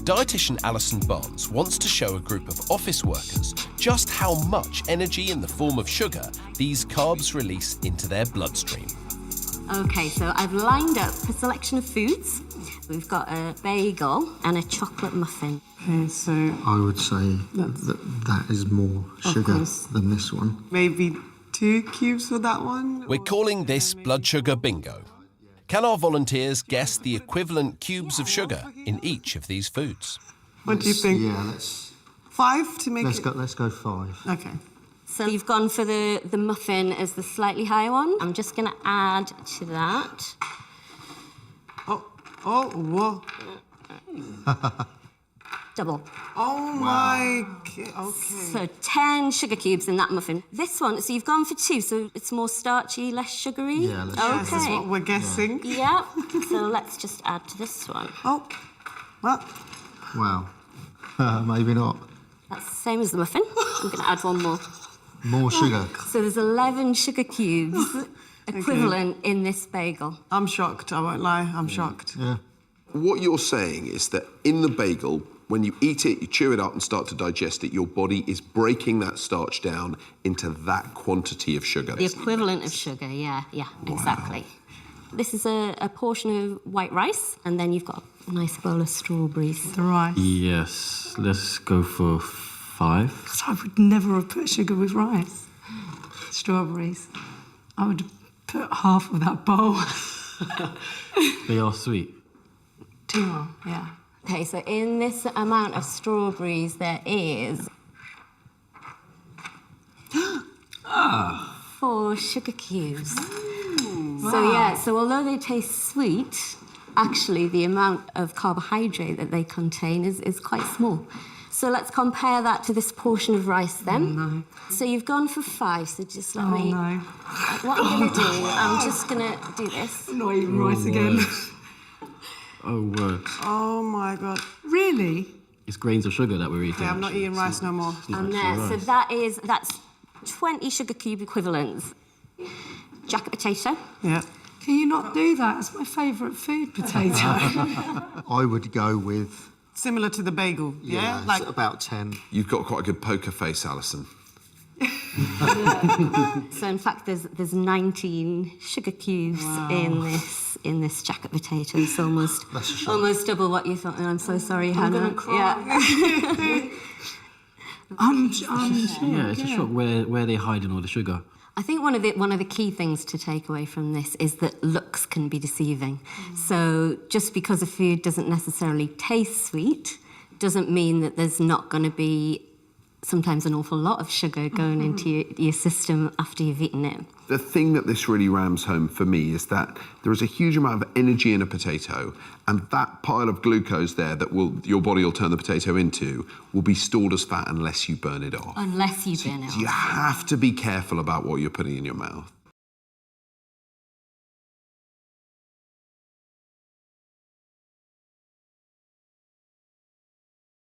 Dietitian Allison Bones wants to show a group of office workers just how much energy in the form of sugar these carbs release into their bloodstream. Okay, so I've lined up a selection of foods. We've got a bagel and a chocolate muffin. Okay, so I would say that is more sugar than this one. maybe 2 cubes for that one. We're calling this blood sugar bingo. Can our volunteers guess the equivalent cubes of sugar in each of these foods? What do you think? Yeah, let's 5 to make let's go 5. Okay. So you've gone for the muffin as the slightly higher one. I'm just going to add to that. Whoa. Double. Oh my, okay. So 10 sugar cubes in that muffin. This one, so you've gone for 2, so it's more starchy, less sugary? Yeah, less Yes, that's Okay. what we're guessing. Yeah, so let's just add to this one. Oh, well, Wow. Maybe not. That's the same as the muffin. I'm going to add one more. More sugar. So there's 11 sugar cubes equivalent in this bagel. I'm shocked, I won't lie, I'm shocked. Yeah. What you're saying is that in the bagel, when you eat it, you chew it up and start to digest it, your body is breaking that starch down into that quantity of sugar. The equivalent of sugar, yeah, exactly. This is a portion of white rice, and then you've got a nice bowl of strawberries. The rice. Yes, let's go for 5. Because I would never have put sugar with rice. Strawberries. I would put half of that bowl. They are sweet. 2 more, yeah. Okay, so in this amount of strawberries, there is 4 sugar cubes. So yeah, so although they taste sweet, actually the amount of carbohydrate that they contain is quite small. So let's compare that to this portion of rice then. No. So you've gone for 5, so just let me... No. What I'm going to do, I'm just going to do this. I'm not eating rice again. Oh, word. Oh my God. Really? It's grains of sugar that we're eating. Yeah, I'm not actually. eating rice no more. And there, so that's 20 sugar cube equivalents. Jacket potato. Yeah. Can you not do that? It's my favourite food, potato. I would go with... Similar to the bagel, yeah? Like about 10. You've got quite a good poker face, Alison. So in fact, there's 19 sugar cubes in this jacket potato. It's almost double what you thought. And I'm so sorry, Hannah. I'm gonna cry. Yeah. Yeah, it's a shock where they're hiding all the sugar. I think one of the key things to take away from this is that looks can be deceiving. So just because a food doesn't necessarily taste sweet doesn't mean that there's not going to be sometimes an awful lot of sugar going into your system after you've eaten it. The thing that this really rams home for me is that there is a huge amount of energy in a potato, and that pile of glucose there that your body will turn the potato into will be stored as fat unless you burn it off. Unless you burn it off. You have to be careful about what you're putting in your mouth.